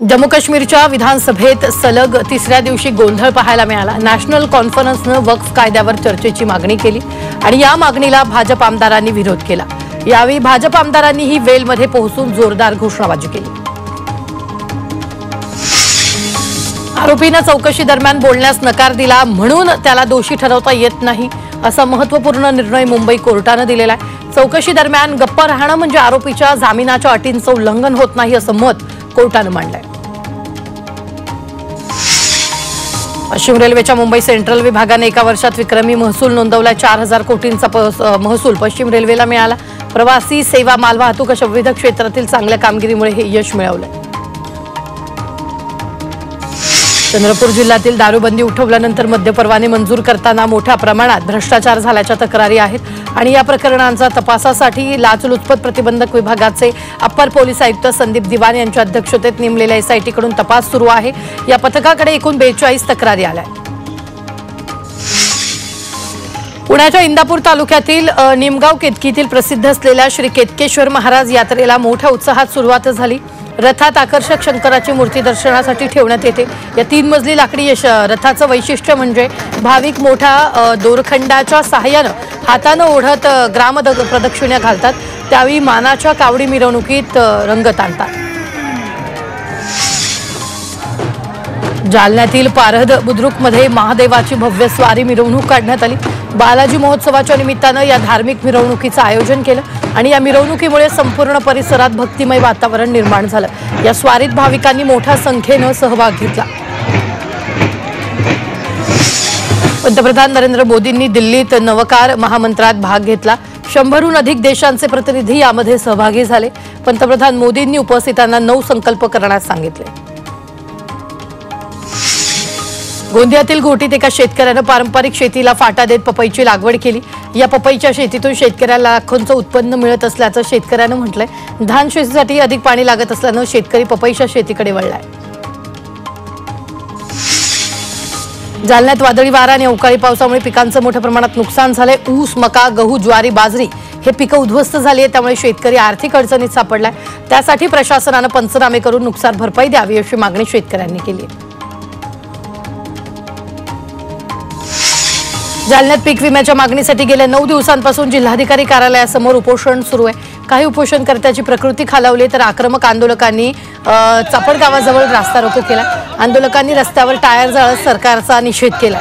जम्मू काश्मीरच्या विधानसभेत सलग तिसऱ्या दिवशी गोंधळ पाहायला मिळाला। नॅशनल कॉन्फरन्सने वक्फ कायद्यावर चर्चेची मागणी केली आणि या मागणीला भाजप आमदारांनी विरोध केला। यावेळी भाजप आमदारांनीही वेलमध्ये पोहोचून जोरदार घोषणाबाजी केली। आरोपीने चौकशी दरम्यान बोलण्यास नकार दिला म्हणून त्याला दोषी ठरवता येत नाही असा महत्त्वपूर्ण निर्णय मुंबई कोर्टाने दिलेला आहे। चौकशी दरम्यान गप्प राहणं म्हणजे आरोपीच्या जामिनाच्या अटींचं उल्लंघन होत नाही असं मत कोर्टाने मांडलंय। पश्चिम रेल्वेच्या मुंबई सेंट्रल विभागाने एका वर्षात विक्रमी महसूल नोंदवला। 4000 कोटींचा महसूल पश्चिम रेल्वेला मिळाला। प्रवासी सेवा मालवाहतूक अशा विविध क्षेत्रातील चांगल्या कामगिरीमुळे हे यश मिळवलंय। चंद्रपूर जिल्ह्यातील दारूबंदी उठवल्यानंतर मद्य परवाने मंजूर करताना मोठ्या प्रमाणात भ्रष्टाचार झाल्याच्या तक्रारी आहेत आणि या प्रकरणांचा तपासासाठी लाचलुचपत प्रतिबंधक विभागाचे अप्पर पोलीस आयुक्त संदीप दिवान यांच्या अध्यक्षतेत नेमलेल्या एसआयटी कडून तपास सुरू आहे। या पथकाकडे एकूण 42 तक्रारी आल्या। पुण्याच्या इंदापूर तालुक्यातील निमगाव केतकीतील प्रसिद्ध असलेल्या श्री केतकेश्वर महाराज यात्रेला मोठ्या उत्साहात सुरुवात झाली। रथात आकर्षक शंकराची मूर्ती दर्शनासाठी ठेवण्यात येते। या 3 मजली लाकडी रथाचं वैशिष्ट्य म्हणजे भाविक मोठ्या दोरखंडाच्या सहाय्याने हाताने ओढत ग्राम प्रदक्षिणा घालतात। त्यावेळी मानाच्या कावडी मिरवणुकीत रंगत आणतात। जालन्यातील पारहद बुद्रुकमध्ये महादेवाची भव्य स्वारी मिरवणूक काढण्यात आली। बालाजी महोत्सवाच्या निमित्तानं या धार्मिक मिरवणुकीचं आयोजन केलं आणि या मिरवणुकीमुळे संपूर्ण परिसरात भक्तिमय वातावरण निर्माण झालं। या स्वारीत भाविकांनी मोठ्या संख्येनं सहभाग घेतला। पंतप्रधान नरेंद्र मोदींनी दिल्लीत नवकार महामंत्रात भाग घेतला। 100हून अधिक देशांचे प्रतिनिधी यामध्ये सहभागी झाले। पंतप्रधान मोदींनी उपस्थितांना 9 संकल्प करण्यास सांगितले। गोंदियातील घोटीत एका शेतकऱ्याने पारंपरिक शेतीला फाटा देत पपईची लागवड केली। या पपईच्या शेतीतून शेतकऱ्याला लाखोंचं उत्पन्न मिळत असल्याचं शेतकऱ्याने म्हटलंय। धान शेतीसाठी अधिक पाणी लागत असल्यानं शेतकरी पपईच्या शेतीकडे वळलाय। जालन्यात वादळी वारा आणि अवकाळी पावसामुळे पिकांचं मोठ्या प्रमाणात नुकसान झालंय। ऊस, मका, गहू, ज्वारी, बाजरी हे पिकं उद्ध्वस्त झाली आहेत। त्यामुळे शेतकरी आर्थिक अडचणीत सापडलाय। त्यासाठी प्रशासनाने पंचनामे करून नुकसान भरपाई द्यावी अशी मागणी शेतकऱ्यांनी केली आहे। जालन्यात पीक विम्याच्या मागणीसाठी गेल्या 9 दिवसांपासून जिल्हाधिकारी कार्यालयासमोर उपोषण सुरू आहे। काही उपोषणकर्त्याची प्रकृती खालावली तर आक्रमक आंदोलकांनी चापड गावाजवळ रास्ता रोको केला। आंदोलकांनी रस्त्यावर टायर जाळत सरकारचा निषेध केला।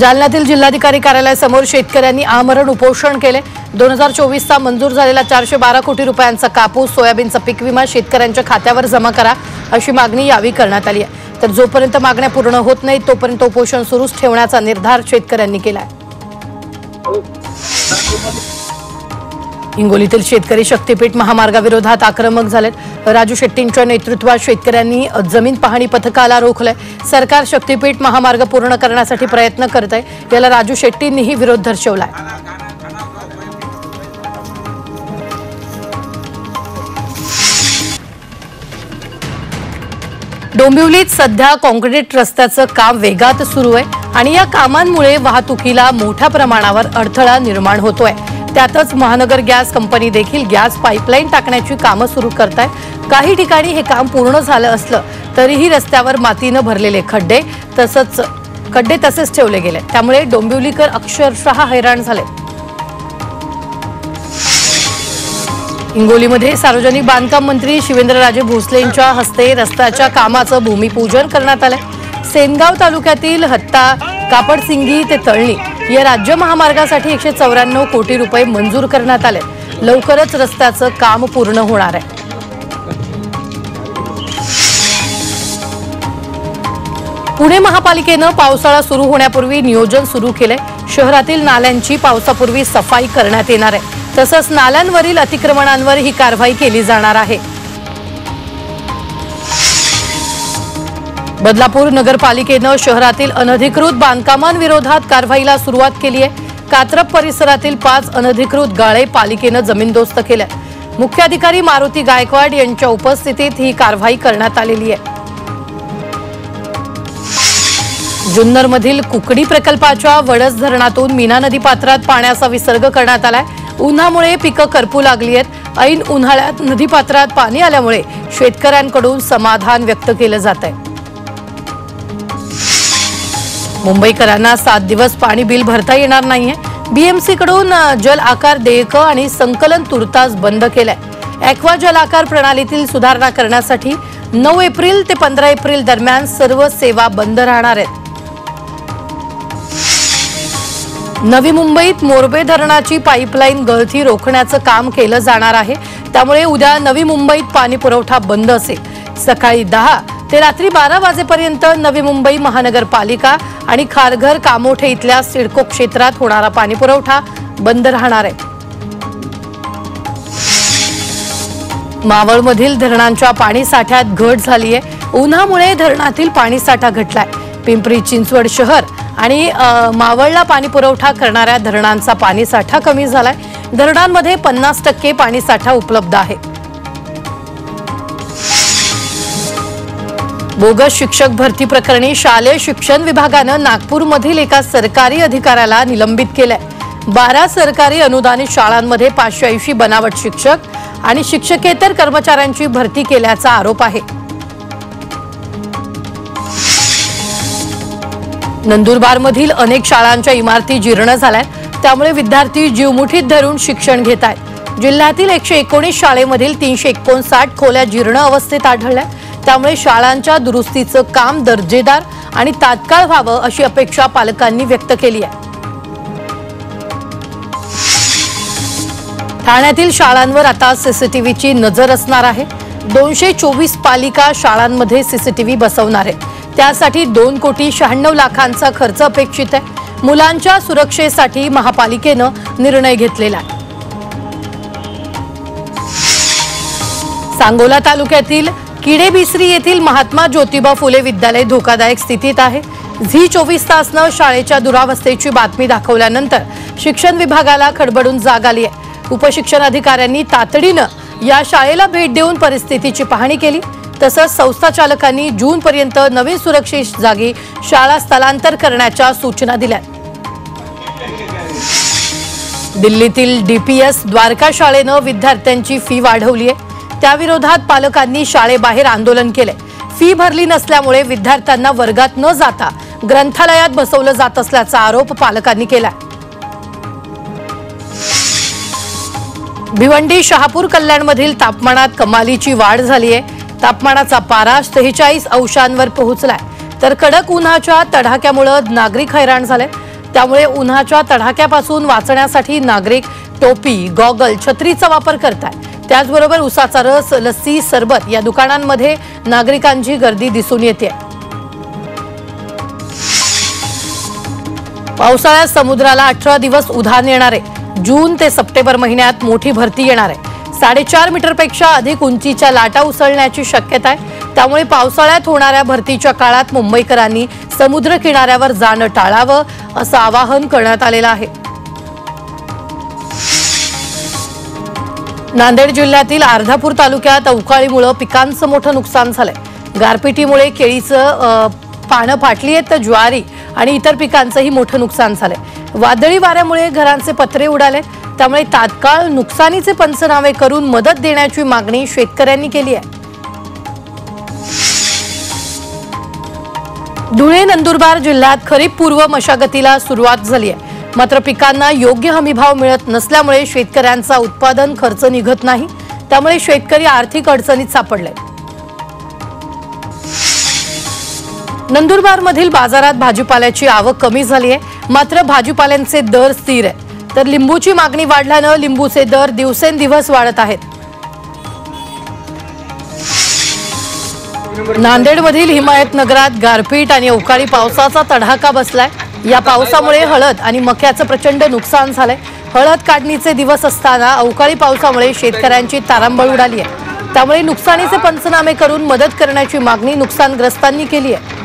जालन्यातील जिल्हाधिकारी कार्यालयासमोर शेतकऱ्यांनी आमरण उपोषण केले। 2024चा मंजूर झालेला 412 कोटी रुपयांचा कापूस, सोयाबीनचा पीक विमा शेतकऱ्यांच्या खात्यावर जमा करा अशी मागणी यावेळी करण्यात आली आहे। तर जोपर्यंत मागण्या पूर्ण होत नाहीत तोपर्यंत उपोषण सुरूच ठेवण्याचा निर्धार शेतकऱ्यांनी केला आहे। हिंगोलीतील शेतकरी शक्तीपीठ महामार्गाविरोधात आक्रमक झालेत। राजू शेट्टींच्या नेतृत्वात शेतकऱ्यांनी जमीन पाहणी पथकाला रोखलंय। सरकार शक्तीपीठ महामार्ग पूर्ण करण्यासाठी प्रयत्न करत आहे। याला राजू शेट्टींनीही विरोध दर्शवलाय। डोंबिवलीत सध्या काँक्रीट रस्त्याचं काम वेगात सुरू आहे आणि या कामांमुळे वाहतुकीला मोठ्या प्रमाणावर अडथळा निर्माण होतोय। त्यातच महानगर गॅस कंपनी देखील गॅस पाईपलाईन टाकण्याची कामं सुरू करत आहे। काही ठिकाणी हे काम पूर्ण झालं असलं तरीही रस्त्यावर मातीने भरलेले खड्डे तसेच ठेवले गेले। त्यामुळे डोंबिवलीकर अक्षरशः हैराण झाले। हिंगोलीमध्ये सार्वजनिक बांधकाम मंत्री शिवेंद्रराजे भोसलेंच्या हस्ते रस्त्याच्या कामाचं भूमिपूजन करण्यात आलं। सेनगाव तालुक्यातील हत्ता कापडसिंगी ते तळणी या राज्य महामार्गासाठी 194 कोटी रुपये मंजूर करण्यात आले। लवकरच रस्त्याचं काम पूर्ण होणार आहे। पुणे महापालिकेनं पावसाळा सुरू होण्यापूर्वी नियोजन सुरू केलंय। शहरातील नाल्यांची पावसापूर्वी सफाई करण्यात येणार आहे। तसंच नाल्यांवरील अतिक्रमणांवर ही कारवाई केली जाणार आहे। बदलापूर नगरपालिकेनं शहरातील अनधिकृत बांधकामांविरोधात कारवाईला सुरुवात केली आहे। कात्रप परिसरातील 5 अनधिकृत गाळे पालिकेनं जमीनदोस्त केल्या। मुख्याधिकारी मारुती गायकवाड यांच्या उपस्थितीत ही कारवाई करण्यात आलेली आहे। जुन्नरमधील कुकडी प्रकल्पाच्या वडस धरणातून मीना नदी पात्रात पाण्याचा विसर्ग करण्यात आलाय। उन्हामुळे पिकं करपू लागली आहेत। ऐन उन्हाळ्यात नदीपात्रात पाणी आल्यामुळे शेतकऱ्यांकडून समाधान व्यक्त केलं जात आहे। मुंबईकरांना 7 दिवस पाणी बिल भरता येणार नाहीये। बीएमसी कडून जल आकार देयकं आणि संकलन तुर्तास बंद केलंय। ॲक्वा जल आकार प्रणालीतील सुधारणा करण्यासाठी 9 एप्रिल ते 15 एप्रिल दरम्यान सर्व सेवा बंद राहणार आहेत। नवी मुंबईत मोरबे धरणाची पाईपलाईन गळती रोखण्याचं काम केलं जाणार आहे। त्यामुळे उद्या नवी मुंबईत पाणी पुरवठा बंद असेल। सकाळी 10 ते रात्री 12 वाजेपर्यंत नवी मुंबई महानगरपालिका आणि खारघर कामोठे इथल्या सिडको क्षेत्रात होणारा पाणी पुरवठा बंद राहणार आहे। मावळमधील धरणांच्या पाणी साठ्यात घट झाली आहे। उन्हामुळे धरणातील पाणी साठा घटलाय। पिंपरी चिंचवड शहर आणि मावळला पाणी पुरवठा करणाऱ्या धरणांचा पाणी साठा कमी झालाय। धरणांमध्ये 50% पाणी साठा उपलब्ध आहे। बोगस शिक्षक भरती प्रकरणी शालेय शिक्षण विभागानं नागपूरमधील एका सरकारी अधिकाऱ्याला निलंबित केलंय। 12 सरकारी अनुदानित शाळांमध्ये 580 बनावट शिक्षक आणि शिक्षकेतर कर्मचाऱ्यांची भरती केल्याचा आरोप आहे। नंदुरबारमधील अनेक शाळांच्या इमारती जीर्ण झाल्यात। त्यामुळे विद्यार्थी जीवमुठीत धरून शिक्षण घेत आहेत। जिल्ह्यातील 119 शाळेमधील 359 खोल्या जीर्ण अवस्थेत आढळल्या। त्यामुळे शाळांच्या दुरुस्तीचं काम दर्जेदार आणि तात्काळ व्हावं अशी अपेक्षा पालकांनी व्यक्त केली आहे। ठाण्यातील शाळांवर आता सीसीटीव्हीची नजर असणार आहे। 224 पालिका शाळांमध्ये सीसीटीव्ही बसवणार आहे। त्यासाठी 2,96 लाखांचा खर्च अपेक्षित आहे। मुलांच्या सुरक्षेसाठी महापालिकेनं निर्णय घेतलेला आहे। सांगोला तालुक्यातील किडेबिसरी येथील महात्मा ज्योतिबा फुले विद्यालय धोकादायक स्थितीत आहे। झी 24 तासनं शाळेच्या दुरावस्थेची बातमी दाखवल्यानंतर शिक्षण विभागाला खडबडून जाग आली आहे। उपशिक्षण अधिकाऱ्यांनी तातडीनं या शाळेला भेट देऊन परिस्थितीची पाहणी केली। तसंच संस्था चालकांनी जूनपर्यंत नवीन सुरक्षित जागी शाळा स्थलांतर करण्याच्या सूचना दिल्या। दिल्लीतील डीपीएस द्वारका शाळेनं विद्यार्थ्यांची फी वाढवली आहे। त्याविरोधात पालकांनी शाळेबाहेर आंदोलन केले। फी भरली नसल्यामुळे विद्यार्थ्यांना वर्गात न जाता ग्रंथालयात बसवलं जात असल्याचा आरोप पालकांनी केला। भिवंडी शहापूर कल्याणमधील तापमानात कमालीची वाढ झाली आहे। तापमानाचा पारा 43 अंशांवर पोहोचलाय। तर कडक उन्हाच्या तडाख्यामुळे नागरिक हैराण झाले। त्यामुळे उन्हाच्या तडाख्यापासून वाचण्यासाठी नागरिक टोपी, गॉगल, छत्रीचा वापर करतात। त्याचबरोबर उसाचा रस, लस्सी, सरबत या दुकानांमध्ये नागरिकांची गर्दी दिसून येते। पावसाळ्यात समुद्राला 18 दिवस उधाण येणार आहे। जून ते सप्टेंबर महिन्यात मोठी भरती येणार आहे। 4.5 मीटरपेक्षा अधिक उंचीच्या लाटा उसळण्याची शक्यता आहे। त्यामुळे पावसाळ्यात होणाऱ्या भरतीच्या काळात मुंबईकरांनी समुद्र किनाऱ्यावर जाणं टाळावं असं आवाहन करण्यात आलेलं आहे। नांदेड जिल्ह्यातील अर्धापूर तालुक्यात अवकाळीमुळे पिकांचं मोठं नुकसान झालंय। गारपिटीमुळे केळीचं पानं फाटली आहेत, तर ज्वारी आणि इतर पिकांचंही मोठं नुकसान झालंय। वादळी वाऱ्यामुळे घरांचे पत्रे उडाले। त्यामुळे तात्काळ नुकसानीचे पंचनामे करून मदत देण्याची मागणी शेतकऱ्यांनी केली आहे। धुळे नंदुरबार जिल्ह्यात खरीप पूर्व मशागतीला सुरुवात झाली आहे। मात्र पिकांना योग्य हमीभाव मिळत नसल्यामुळे शेतकऱ्यांचा उत्पादन खर्च निघत नाही। त्यामुळे शेतकरी आर्थिक अडचणीत सापडले। नंदुरबारमधील बाजारात भाजीपाल्याची आवक कमी झाली आहे। मात्र भाजीपाल्यांचे दर स्थिर आहे। तर लिंबूची मागणी वाढल्यानं लिंबूचे दर दिवसेंदिवस वाढत आहेत। नांदेडमधील हिमायतनगरात गारपीट आणि अवकाळी पावसाचा तडाखा बसलाय। या पावसामुळे हळद आणि मक्याचं प्रचंड नुकसान झालंय। हळद काढणीचे दिवस असताना अवकाळी पावसामुळे शेतकऱ्यांची तारांबळ उडाली आहे। त्यामुळे नुकसानीचे पंचनामे करून मदत करण्याची मागणी नुकसानग्रस्तांनी केली आहे।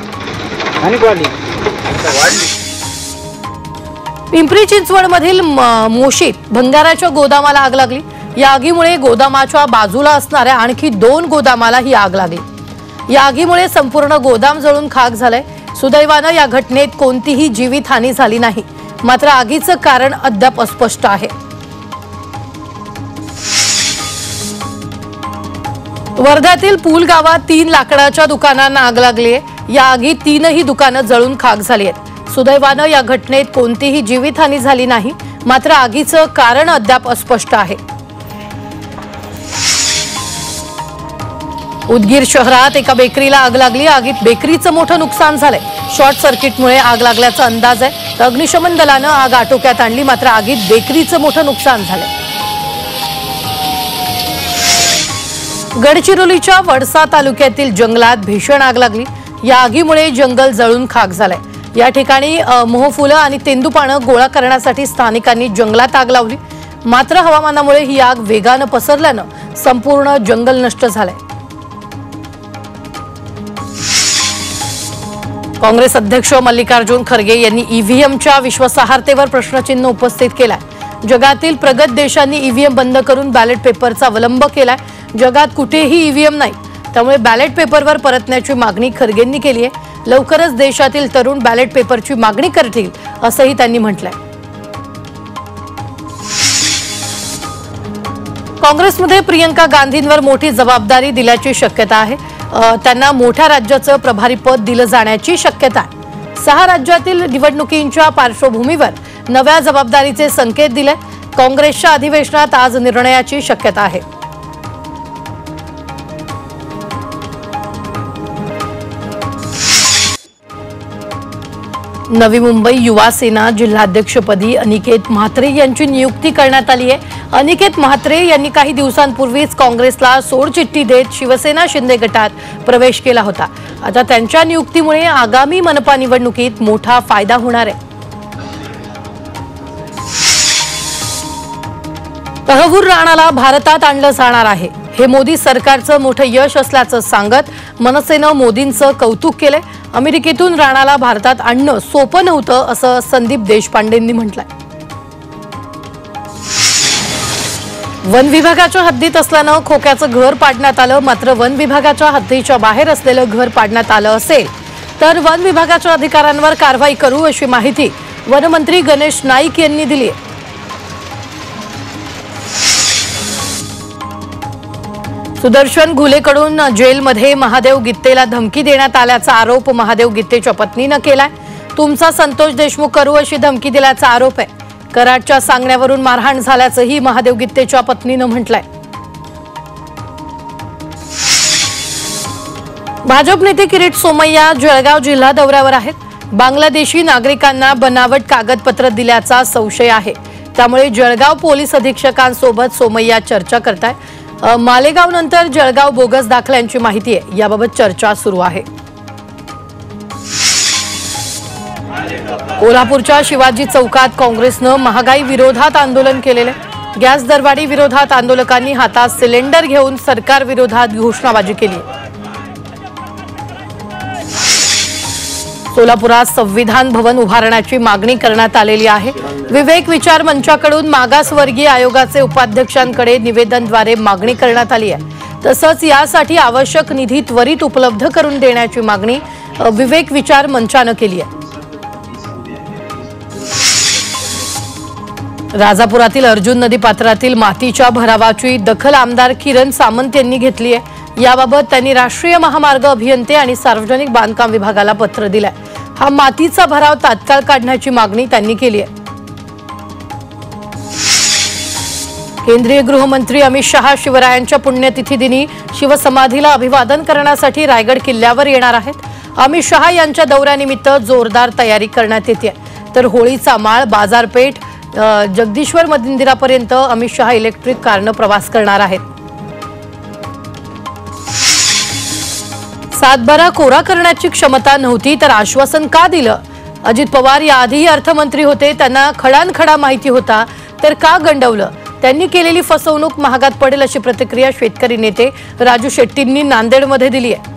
पिंपरी चिंचवडमधील मोशीत भंगाराच्या गोदामाला आग लागली। या आगीमुळे गोदामाच्या बाजूला असणाऱ्या आणखी 2 गोदामाला ही आग लागली। या आगीमुळे संपूर्ण गोदाम जळून खाक झालंय। सुदैवानं या घटनेत कोणतीही जीवितहानी झाली नाही। मात्र आगीचं कारण अद्याप अस्पष्ट आहे। वर्ध्यातील पूल गावात 3 लाकडाच्या दुकानांना आग लागली आहे। या आगीत 3ही दुकानं जळून खाक झाली आहेत। सुदैवानं या घटनेत कोणतीही जीवितहानी झाली नाही, मात्र आगीचं कारण अद्याप अस्पष्ट आहे। उदगीर शहरात एका बेकरीला आग लागली। आगीत बेकरीचं मोठं नुकसान झालंय। शॉर्ट सर्किटमुळे आग लागल्याचा अंदाज आहे। तर अग्निशमन दलानं आग आटोक्यात आणली, मात्र आगीत बेकरीचं मोठं नुकसान झालंय। गडचिरोलीच्या वडसा तालुक्यातील जंगलात भीषण आग लागली। या आगीमुळे जंगल जळून खाक झालंय। या ठिकाणी मोहफुलं आणि तेंदूपानं गोळा करण्यासाठी स्थानिकांनी जंगलात आग लावली, मात्र हवामानामुळे ही आग वेगानं पसरल्यानं संपूर्ण जंगल नष्ट झालंय। काँग्रेस अध्यक्ष मल्लिकार्जुन खरगे यांनी ईव्हीएमच्या विश्वासार्हतेवर प्रश्नचिन्ह उपस्थित केलाय। जगातील प्रगत देशांनी ईव्हीएम बंद करून बॅलेट पेपरचा अवलंब केलाय। जगात कुठेही ईव्हीएम नाही, त्यामुळे बॅलेट पेपरवर परतण्याची मागणी खरगेंनी केली आहे। लवकरच देशातील तरुण बॅलेट पेपरची मागणी करतील असंही त्यांनी म्हटलंय। काँग्रेसमध्ये प्रियंका गांधींवर मोठी जबाबदारी दिल्याची शक्यता आहे। त्यांना मोठ्या राज्याचं प्रभारी पद दिलं जाण्याची शक्यता आहे। 6 राज्यातील निवडणुकींच्या पार्श्वभूमीवर नव्या जबाबदारीचे संकेत दिले। काँग्रेसच्या अधिवेशनात आज निर्णयाची शक्यता आहे। नवी मुंबई युवा सेना जिल्हाध्यक्षपदी अनिकेत म्हात्रे यांची नियुक्ती करण्यात आली आहे। अनिकेत म्हात्रे यांनी काही दिवसांपूर्वीच काँग्रेसला सोडचिठ्ठी देत शिवसेना शिंदे गटात प्रवेश केला होता। आता त्यांच्या नियुक्तीमुळे आगामी मनपा निवडणुकीत मोठा फायदा होणार आहे। तहव्वूर राणाला भारतात आणलं जाणार आहे, हे मोदी सरकारचं मोठं यश असल्याचं सांगत मनसेनं मोदींचं कौतुक केलंय। अमेरिकेतून राणाला भारतात आणणं सोपं नव्हतं असं संदीप देशपांडेंनी म्हटलंय। वन विभागाच्या हद्दीत असल्यानं खोक्याचं घर पाडण्यात आलं, मात्र वन विभागाच्या हद्दीच्या बाहेर असलेलं घर पाडण्यात आलं असेल तर वन विभागाच्या अधिकाऱ्यांवर कारवाई करू अशी माहिती वनमंत्री गणेश नाईक यांनी दिली आहे। सुदर्शन घुलेकडून जेलमध्ये महादेव गित्तेला धमकी देण्यात आल्याचा आरोप महादेव गित्तेच्या पत्नीनं केलाय। तुमचा संतोष देशमुख करू अशी धमकी दिल्याचा आरोप आहे। कराडच्या सांगण्यावरून मारहाण झाल्याचंही महादेव गित्तेच्या पत्नीनं म्हटलंय। भाजप नेते किरीट सोमय्या जळगाव जिल्हा दौऱ्यावर आहेत। बांगलादेशी नागरिकांना बनावट कागदपत्र दिल्याचा संशय आहे, त्यामुळे जळगाव पोलीस अधीक्षकांसोबत सोमय्या चर्चा करताय। मालेगाव नंतर जळगाव बोगस दाखल्यांची माहिती आहे, याबाबत चर्चा सुरू आहे। कोल्हापूरच्या शिवाजी चौकात काँग्रेसनं महागाई विरोधात आंदोलन केलेले। गॅस दरवाढी विरोधात आंदोलकांनी हातात सिलेंडर घेऊन सरकार विरोधात घोषणाबाजी केली। सोलापुरात संविधान भवन उभारण्याची मागणी करण्यात आलेली आहे। विवेक विचार मंचाकडून मागासवर्गीय आयोगाचे उपाध्यक्षांकडे निवेदनद्वारे मागणी करण्यात आली आहे। तसंच यासाठी आवश्यक निधी त्वरित उपलब्ध करून देण्याची मागणी विवेक विचार मंचानं केली आहे। राजापुरातील अर्जुन नदी पात्रातील मातीच्या भरावाची दखल आमदार किरण सामंत यांनी घेतली आहे। याबाबत त्यांनी राष्ट्रीय महामार्ग अभियंते आणि सार्वजनिक बांधकाम विभागाला पत्र दिलंय। हा मातीचा भराव तात्काळ काढण्याची मागणी त्यांनी केली आहे। केंद्रीय गृहमंत्री अमित शहा शिवरायांच्या पुण्यतिथी दिनी शिवसमाधीला अभिवादन करण्यासाठी रायगड किल्ल्यावर येणार आहेत। अमित शहा यांच्या दौऱ्यानिमित्त जोरदार तयारी करण्यात येते। तर होळीचा माळ, बाजारपेठ, जगदीश्वर मंदिरापर्यंत अमित शहा इलेक्ट्रिक कारनं प्रवास करणार आहेत। सातबारा कोरा करण्याची क्षमता नव्हती तर आश्वासन का दिलं? अजित पवार याआधी अर्थमंत्री होते, त्यांना खडानखडा माहिती होता तर का गंडवलं? त्यांनी केलेली फसवणूक महागात पडेल अशी प्रतिक्रिया शेतकरी नेते राजू शेट्टींनी नांदेडमध्ये दिली आहे।